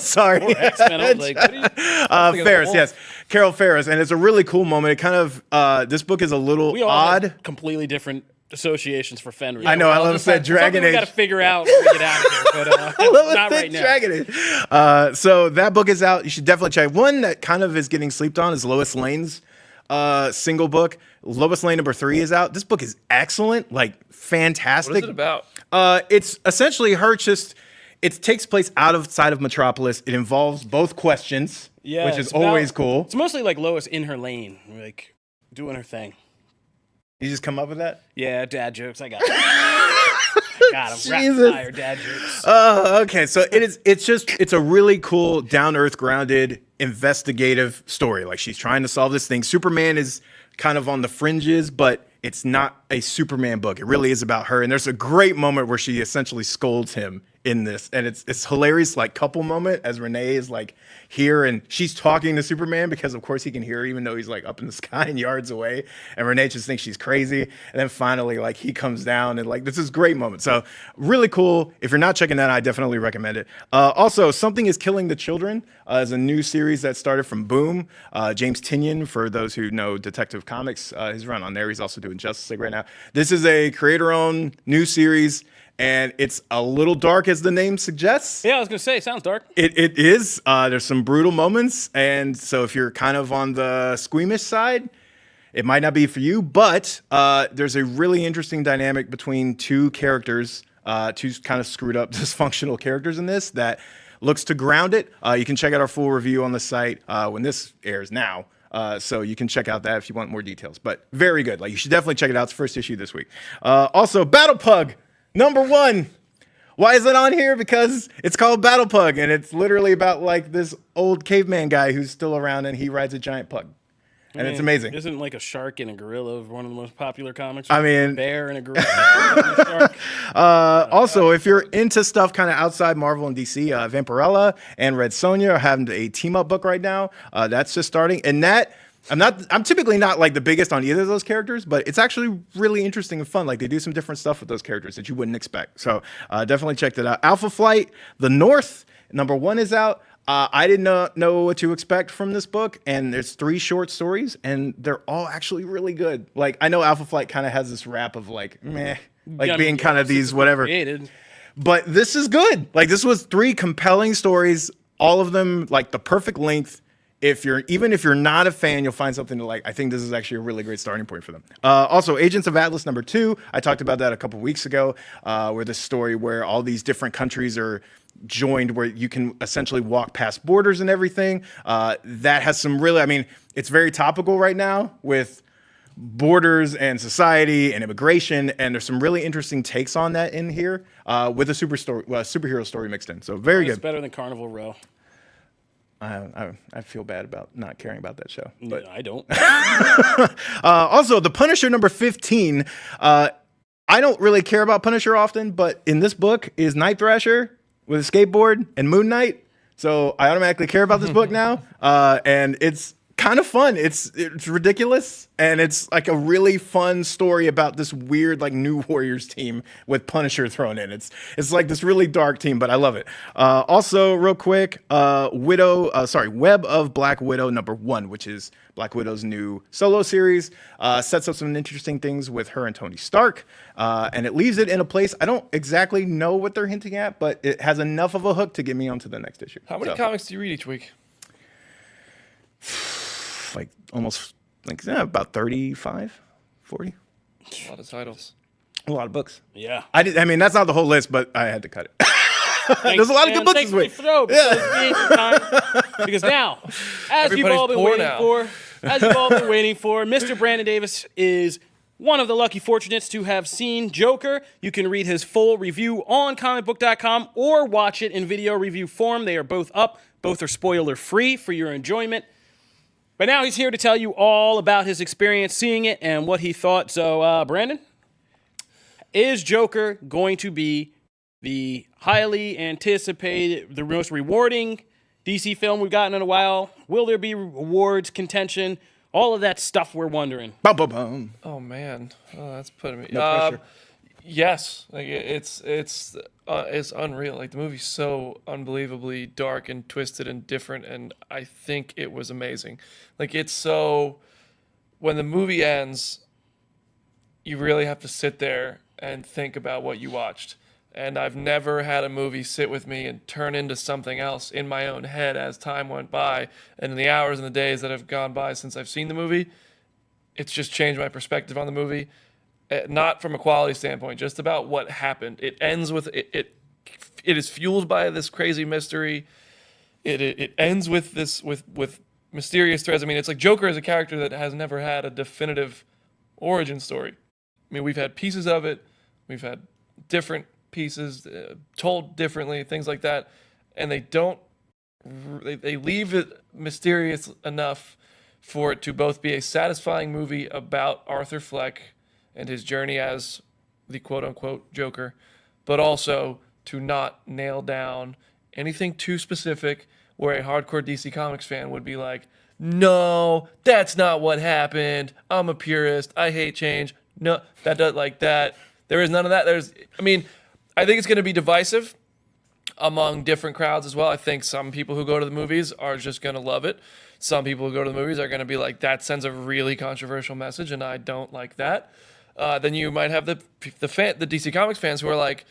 Sorry. X-Men. I was like, what are you... thinking of Ferris, Wolf. yes. Carol Ferris. And it's a really cool moment. It kind of, this book is a little We all odd. had completely different associations for Fenrir. I know. I love just said Dragon We Age. got to figure out when we get out of here, but not right now. Dragon Age. So that book is out. You should definitely check. One that kind of is getting slept on is Lois Lane's single book. Lois Lane #3 is out. This book is excellent, like fantastic. What is it about? It's essentially her just. It takes place outside of Metropolis. It involves both questions, which is always cool. It's mostly like Lois in her lane, like doing her thing. You just come up with that? Yeah, dad jokes. I got it. I got him. Jesus. Rapid fire dad jokes. Okay. So it's a really cool, down-to-earth, grounded, investigative story. Like she's trying to solve this thing. Superman is kind of on the fringes, but it's not a Superman book. It really is about her. And there's a great moment where she essentially scolds him in this. And it's hilarious, like couple moment as Renee is like here and she's talking to Superman because of course he can hear her even though he's like up in the sky and yards away. And Renee just thinks she's crazy. And then finally like he comes down and like this is a great moment. So really cool. If you're not checking that, I definitely recommend it. Also, Something is Killing the Children is a new series that started from Boom. James Tynion, for those who know Detective Comics, his run on there. He's also doing Justice League right now. This is a creator-owned new series. And it's a little dark, as the name suggests. Yeah, I was gonna say, sounds dark. It is. There's some brutal moments, and so if you're kind of on the squeamish side, it might not be for you. But there's a really interesting dynamic between two characters, two kind of screwed up, dysfunctional characters in this that looks to ground it. You can check out our full review on the site when this airs now. So you can check out that if you want more details. But very good. Like you should definitely check it out. It's first issue this week. Also, Battle Pug. #1. Why is it on here? Because it's called Battle Pug, and it's literally about like this old caveman guy who's still around, and he rides a giant pug, and it's amazing. Isn't like a shark and a gorilla one of the most popular comics? I mean, a bear and a gorilla. And a shark. Also, if you're into stuff kind of outside Marvel and DC, Vampirella and Red Sonja are having a team-up book right now. That's just starting, and that. I'm typically not like the biggest on either of those characters, but it's actually really interesting and fun. Like they do some different stuff with those characters that you wouldn't expect. So definitely check that out. Alpha Flight, The North, #1 is out. I did not know what to expect from this book, and there's 3 short stories, and they're all actually really good. Like I know Alpha Flight kind of has this rap of like meh, like being kind of these whatever. Created. But this is good. Like this was 3 compelling stories, all of them like the perfect length. Even if you're not a fan, you'll find something to like. I think this is actually a really great starting point for them. Also, Agents of Atlas #2. I talked about that a couple weeks ago, where this story where all these different countries are joined, where you can essentially walk past borders and everything. That has some really, I mean, it's very topical right now with borders and society and immigration, and there's some really interesting takes on that in here with a superhero story mixed in. So very It's good. better than Carnival Row. I feel bad about not caring about that show. But I don't. also, The Punisher #15. I don't really care about Punisher often, but in this book is Night Thrasher with a skateboard and Moon Knight. So I automatically care about this book now. And it's kind of fun. It's ridiculous, and it's like a really fun story about this weird like New Warriors team with Punisher thrown in. It's like this really dark team, but I love it. Also, real quick, Web of Black Widow #1, which is Black Widow's new solo series, sets up some interesting things with her and Tony Stark, and it leaves it in a place I don't exactly know what they're hinting at, but it has enough of a hook to get me onto the next issue. How many comics do you read each week? Like almost about 35, 40. A lot of titles. A lot of books. Yeah. I mean, that's not the whole list, but I had to cut it. There's a lot of good books this week. Because now, as you've all been waiting for, Mr. Brandon Davis is one of the lucky fortunates to have seen Joker. You can read his full review on Comicbook.com or watch it in video review form. They are both up. Both are spoiler-free for your enjoyment. But now he's here to tell you all about his experience seeing it and what he thought. So, Brandon, is Joker going to be the highly anticipated, the most rewarding DC film we've gotten in a while? Will there be awards, contention, all of that stuff we're wondering? Bum, bum, bum. Oh man, that's putting me. No pressure. Yes, like it's unreal. Like the movie's so unbelievably dark and twisted and different, and I think it was amazing. Like it's so when the movie ends, you really have to sit there and think about what you watched. And I've never had a movie sit with me and turn into something else in my own head as time went by. And in the hours and the days that have gone by since I've seen the movie, it's just changed my perspective on the movie. Not from a quality standpoint, just about what happened. It ends with it is fueled by this crazy mystery. It ends with this with mysterious threads. I mean, it's like Joker is a character that has never had a definitive origin story. I mean, we've had pieces of it. We've had different pieces told differently, things like that, and they leave it mysterious enough for it to both be a satisfying movie about Arthur Fleck and his journey as the quote-unquote Joker, but also to not nail down anything too specific where a hardcore DC Comics fan would be like, no, that's not what happened. I'm a purist. I hate change. No, that does like that. There is none of that. I think it's going to be divisive among different crowds as well. I think some people who go to the movies are just going to love it. Some people who go to the movies are going to be like, that sends a really controversial message, and I don't like that. Then you might have the DC Comics fans who are like,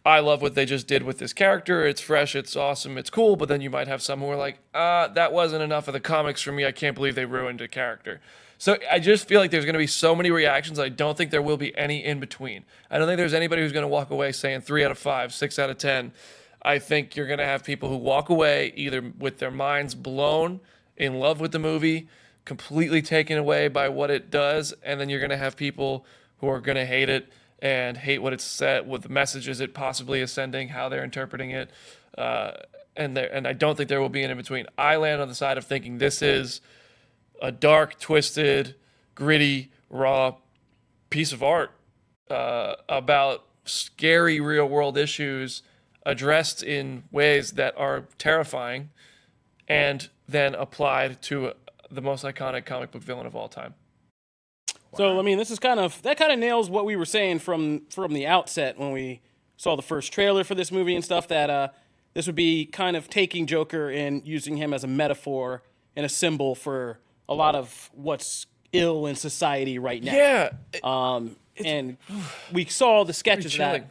I love what they just did with this character. It's fresh, it's awesome, it's cool. But then you might have some who are like, that wasn't enough of the comics for me. I can't believe they ruined a character. So I just feel like there's going to be so many reactions. I don't think there will be any in between. I don't think there's anybody who's going to walk away saying 3 out of 5, 6 out of 10. I think you're going to have people who walk away either with their minds blown, in love with the movie, completely taken away by what it does, and then you're going to have people who are going to hate it and hate what it's set, what the messages it possibly is sending, how they're interpreting it, and I don't think there will be an in between. I land on the side of thinking this is a dark, twisted, gritty, raw piece of art about scary real-world issues addressed in ways that are terrifying and then applied to the most iconic comic book villain of all time. So, I mean, that kind of nails what we were saying from the outset when we saw the first trailer for this movie and stuff, that this would be kind of taking Joker and using him as a metaphor and a symbol for a lot of what's ill in society right now. Yeah. And we saw the sketches of that.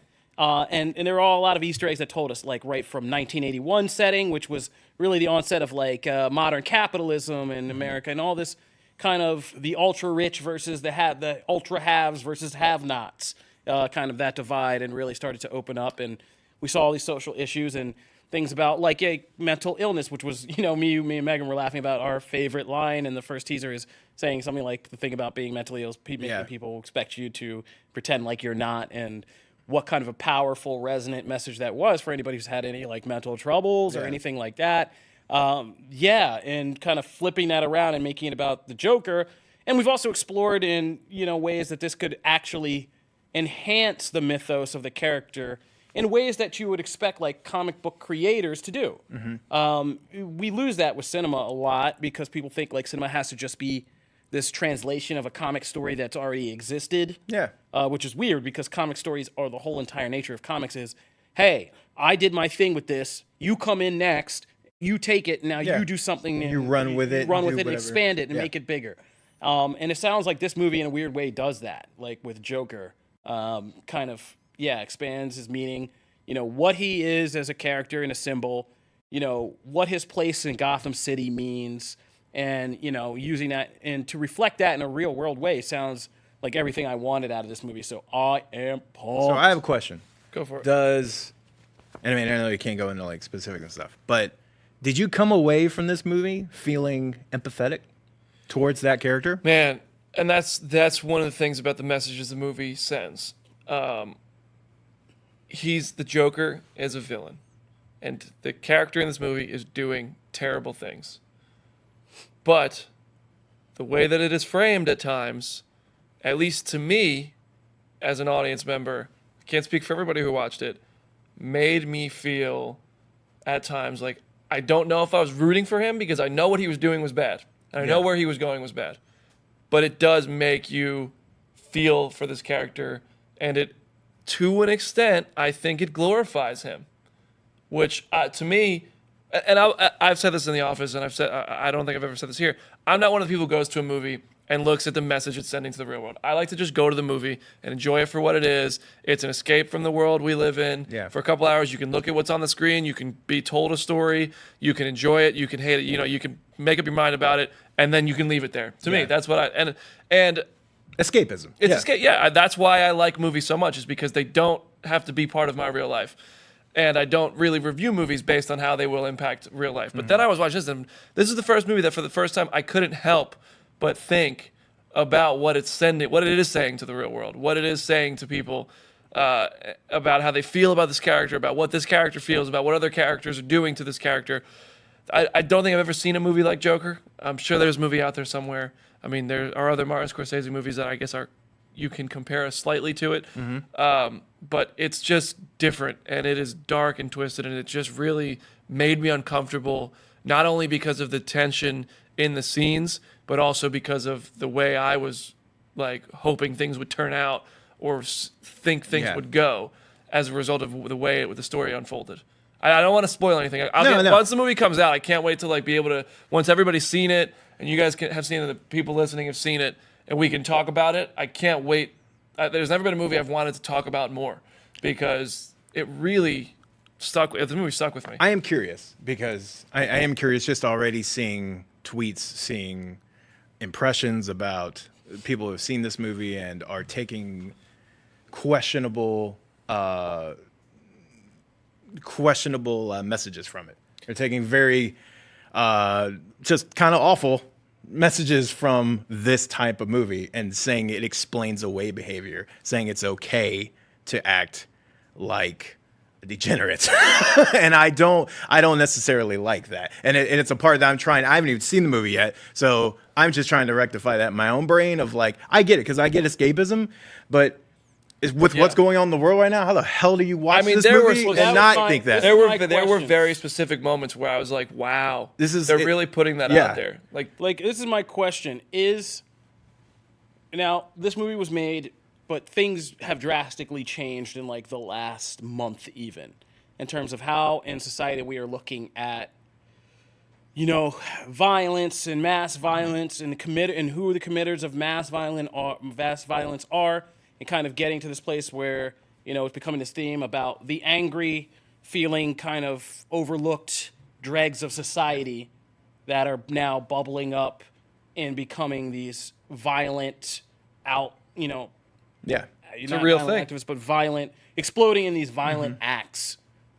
And there are all a lot of Easter eggs that told us, like, right from 1981 setting, which was really the onset of, like, modern capitalism in America and all this kind of the ultra-rich versus the ultra-haves versus have-nots, kind of that divide, and really started to open up. And we saw all these social issues and things about, like, a mental illness, which was, me and Megan were laughing about our favorite line in the first teaser is saying something like the thing about being mentally ill is making people expect you to pretend like you're not, and what kind of a powerful, resonant message that was for anybody who's had any, like, mental troubles or anything like that. And kind of flipping that around and making it about the Joker. And we've also explored in, ways that this could actually enhance the mythos of the character in ways that you would expect, like, comic book creators to do. Mm-hmm. We lose that with cinema a lot because people think, like, cinema has to just be this translation of a comic story that's already existed. Yeah. Which is weird because comic stories are the whole entire nature of comics is, hey, I did my thing with this. You come in next. You take it. Now you do something. You run with it. Run with it and expand it and make it bigger. And it sounds like this movie in a weird way does that. Like with Joker, expands his meaning. What he is as a character and a symbol. What his place in Gotham City means. And, using that and to reflect that in a real world way sounds like everything I wanted out of this movie. So I am pumped. So I have a question. Go for it. I know you can't go into, like, specific and stuff, but did you come away from this movie feeling empathetic towards that character? Man, and that's one of the things about the messages the movie sends. He's the Joker as a villain, and the character in this movie is doing terrible things. But the way that it is framed at times, at least to me, as an audience member, I can't speak for everybody who watched it, made me feel at times like I don't know if I was rooting for him because I know what he was doing was bad. And I know where he was going was bad. But it does make you feel for this character, and it, to an extent, I think it glorifies him. Which, to me, and I've said this in the office, and I don't think I've ever said this here. I'm not one of the people who goes to a movie and looks at the message it's sending to the real world. I like to just go to the movie and enjoy it for what it is. It's an escape from the world we live in. Yeah. For a couple hours, you can look at what's on the screen. You can be told a story. You can enjoy it. You can hate it. You can make up your mind about it, and then you can leave it there. To me, that's what and Escapism. it's escape. Yeah, that's why I like movies so much, is because they don't have to be part of my real life. And I don't really review movies based on how they will impact real life. But then I was watching this, and this is the first movie that for the first time I couldn't help but think about what it is saying to the real world, what it is saying to people about how they feel about this character, about what this character feels, about what other characters are doing to this character. I don't think I've ever seen a movie like Joker. I'm sure there's a movie out there somewhere. I mean, there are other Martin Scorsese movies that I guess you can compare slightly to it. But it's just different, and it is dark and twisted, and it just really made me uncomfortable, not only because of the tension in the scenes, but also because of the way I was like hoping things would turn out or think things would go as a result of the way the story unfolded. I don't want to spoil anything. Once the movie comes out, I can't wait to like be able to, once everybody's seen it and you guys have seen it, the people listening have seen it, and we can talk about it. I can't wait. There's never been a movie I've wanted to talk about more, because it really the movie stuck with me. I am curious, because I am curious just already seeing tweets, seeing impressions about people who have seen this movie and are taking questionable messages from it. They're taking very just kind of awful messages from this type of movie and saying it explains away behavior, saying it's okay to act like a degenerate. And I don't necessarily like that. And it's a part that I haven't even seen the movie yet. So I'm just trying to rectify that in my own brain of like, I get it, because I get escapism, but what's going on in the world right now, how the hell do you watch this movie and not think that? There were very specific moments where I was like, wow, they're really putting that out there. Like this is my question. Now, this movie was made, but things have drastically changed in like the last month, even in terms of how in society we are looking at, violence and mass violence and who the committers of mass violence are, and kind of getting to this place where, it's becoming this theme about the angry, feeling kind of overlooked dregs of society that are now bubbling up and becoming these violent it's a real thing. Activists, but violent, exploding in these violent acts.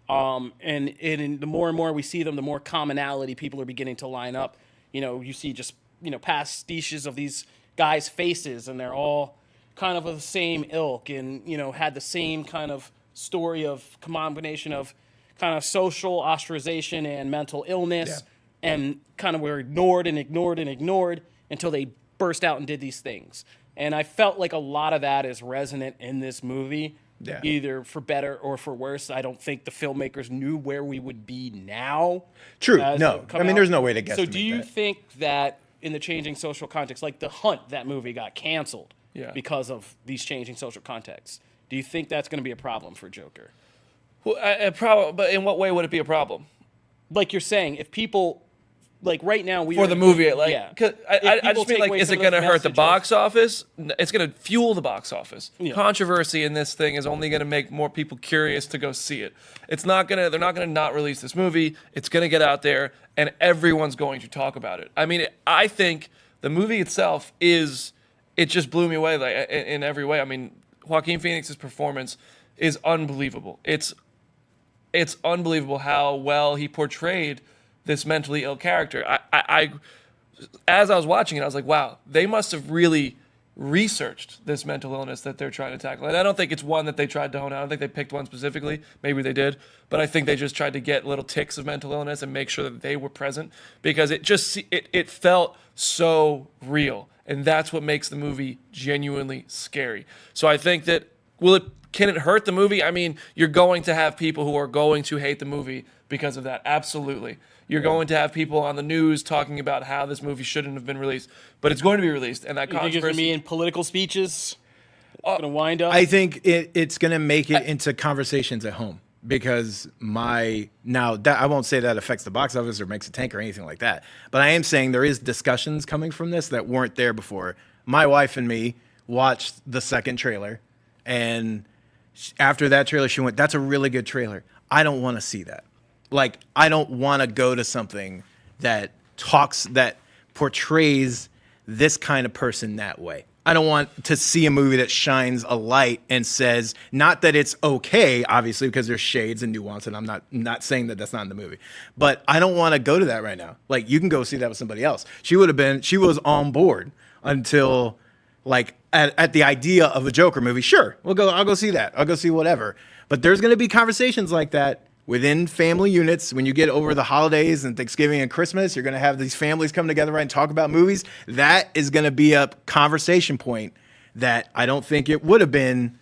And the more and more we see them, the more commonality people are beginning to line up. You see just, pastiches of these guys' faces, and they're all kind of the same ilk, and, had the same kind of story of combination of kind of social ostracization and mental illness, and kind of were ignored and ignored and ignored until they burst out and did these things. And I felt like a lot of that is resonant in this movie, either for better or for worse. I don't think the filmmakers knew where we would be now. True. No. I mean, there's no way to guess. So do you think that in the changing social context, like The Hunt, that movie got canceled because of these changing social contexts? Do you think that's going to be a problem for Joker? Well, but in what way would it be a problem? Like you're saying, if people... Like right now, for the movie, cause I just mean, like, is it going to hurt the box office? It's going to fuel the box office. Yeah. Controversy in this thing is only going to make more people curious to go see it. It's not gonna. They're not going to not release this movie. It's going to get out there, and everyone's going to talk about it. I mean, I think the movie itself it just blew me away, like in every way. I mean, Joaquin Phoenix's performance is unbelievable. It's unbelievable how well he portrayed this mentally ill character. I as I was watching it, I was like, wow, they must have really researched this mental illness that they're trying to tackle. And I don't think it's one that they tried to hone out. I don't think they picked one specifically. Maybe they did. But I think they just tried to get little ticks of mental illness and make sure that they were present, because it felt so real. And that's what makes the movie genuinely scary. So I think that, can it hurt the movie? I mean, you're going to have people who are going to hate the movie because of that. Absolutely. You're going to have people on the news talking about how this movie shouldn't have been released, but it's going to be released. And that controversy. You think it's going to be in political speeches? It's going to wind up? I think it's going to make it into conversations at home. because I won't say that affects the box office or makes a tank or anything like that. But I am saying there is discussions coming from this that weren't there before. My wife and me watched the second trailer, and after that trailer, she went, "That's a really good trailer. I don't want to see that. Like, I don't want to go to something that portrays this kind of person that way. I don't want to see a movie that shines a light and says, not that it's okay, obviously, because there's shades and nuance, and I'm not saying that that's not in the movie, but I don't want to go to that right now. Like, you can go see that with somebody else." She was on board until, like, at the idea of a Joker movie. Sure, I'll go see that. I'll go see whatever. But there's going to be conversations like that within family units. When you get over the holidays and Thanksgiving and Christmas, you're going to have these families come together, right, and talk about movies. That is going to be a conversation point that I don't think it would have been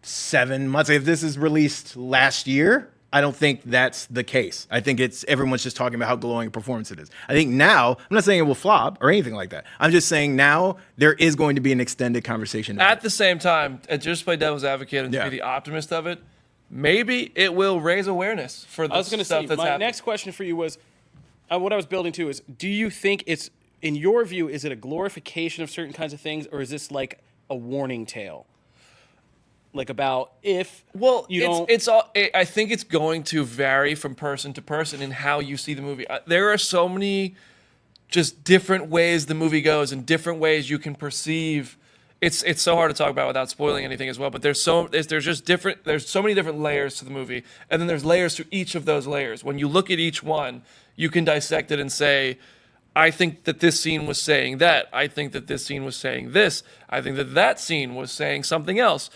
7 months. If this is released last year, I don't think that's the case. I think everyone's just talking about how glowing a performance it is. I think now, I'm not saying it will flop or anything like that. I'm just saying now there is going to be an extended conversation. At the same time, just play devil's advocate and to be the optimist of it, maybe it will raise awareness for the stuff that's happening. My next question for you was, what I was building to is, do you think it's, in your view, is it a glorification of certain kinds of things, or is this like a warning tale? Like about if you don't... I think it's going to vary from person to person in how you see the movie. There are so many just different ways the movie goes and different ways you can perceive. It's so hard to talk about without spoiling anything as well, but there's so many different layers to the movie, and then there's layers to each of those layers. When you look at each one, you can dissect it and say, I think that this scene was saying that. I think that this scene was saying this. I think that that scene was saying something else.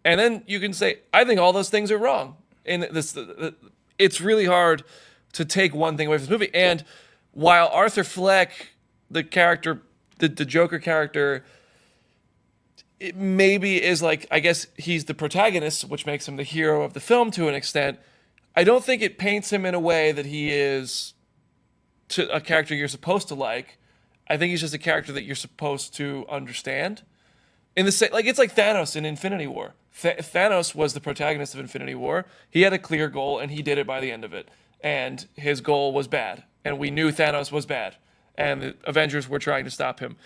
And then you can say, I think all those things are wrong. And it's really hard to take one thing away from this movie. And while Arthur Fleck, the character, the Joker character, it maybe is like, I guess he's the protagonist, which makes him the hero of the film to an extent. I don't think it paints him in a way that he is to a character you're supposed to like. I think he's just a character that you're supposed to understand. In the same, like, it's like Thanos in Infinity War. Thanos was the protagonist of Infinity War. He had a clear goal, and he did it by the end of it. And his goal was bad, and we knew Thanos was bad, and the Avengers were trying to stop him.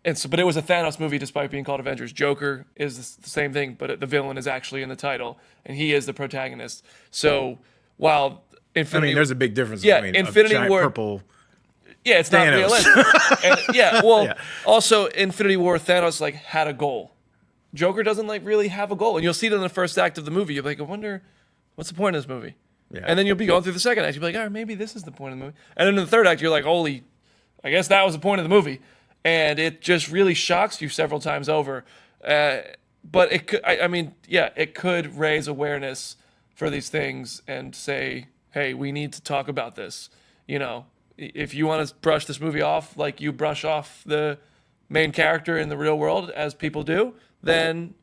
And so, but it was a Thanos movie despite being called Avengers. Joker is the same thing, but the villain is actually in the title, and he is the protagonist. So while Infinity, there's a big difference between Infinity a giant War, purple. Yeah, it's not realistic. Also Infinity War, Thanos like had a goal. Joker doesn't like really have a goal, and you'll see it in the first act of the movie. You're like, I wonder, what's the point of this movie? Yeah. And then you'll be going through the second act. You'll be like, oh, maybe this is the point of the movie. And then in the third act, you're like, holy, I guess that was the point of the movie. And it just really shocks you several times over. But it could, it could raise awareness for these things and say, hey, we need to talk about this. You know, if you want to brush this movie off like you brush off the main character in the real world, as people do, then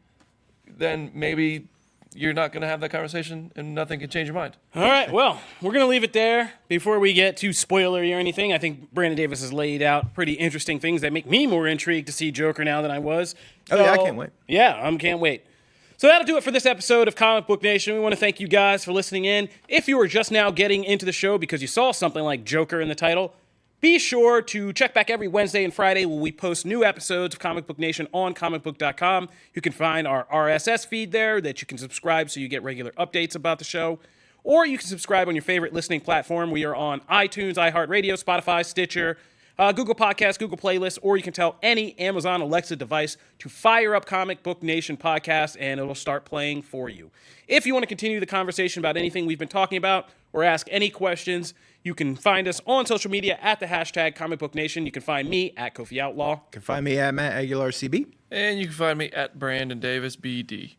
maybe you're not going to have that conversation and nothing can change your mind. All right, well, we're going to leave it there. Before we get too spoilery or anything, I think Brandon Davis has laid out pretty interesting things that make me more intrigued to see Joker now than I was. So, I can't wait. Yeah, I can't wait. So that'll do it for this episode of Comic Book Nation. We want to thank you guys for listening in. If you were just now getting into the show because you saw something like Joker in the title, be sure to check back every Wednesday and Friday when we post new episodes of Comic Book Nation on Comicbook.com. You can find our RSS feed there that you can subscribe so you get regular updates about the show. Or you can subscribe on your favorite listening platform. We are on iTunes, iHeartRadio, Spotify, Stitcher, Google Podcasts, Google Playlists, or you can tell any Amazon Alexa device to fire up Comic Book Nation podcast, and it'll start playing for you. If you want to continue the conversation about anything we've been talking about or ask any questions, you can find us on social media at the hashtag Comic Book Nation. You can find me at Kofi Outlaw. You can find me at Matt Aguilar CB. And you can find me at Brandon Davis BD.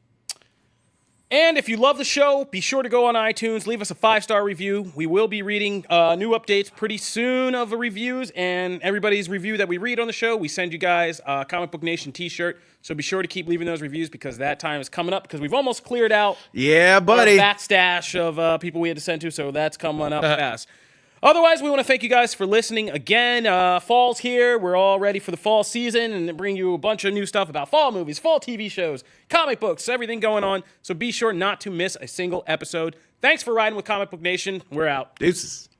And if you love the show, be sure to go on iTunes, leave us a 5-star review. We will be reading new updates pretty soon of the reviews, and everybody's review that we read on the show, we send you guys a Comic Book Nation t-shirt. So be sure to keep leaving those reviews because that time is coming up because we've almost cleared out buddy. a fat stash of people we had to send to, so that's coming up fast. Otherwise, we want to thank you guys for listening again. Fall's here. We're all ready for the fall season and bring you a bunch of new stuff about fall movies, fall TV shows, comic books, everything going on. So be sure not to miss a single episode. Thanks for riding with Comic Book Nation. We're out. Deuces.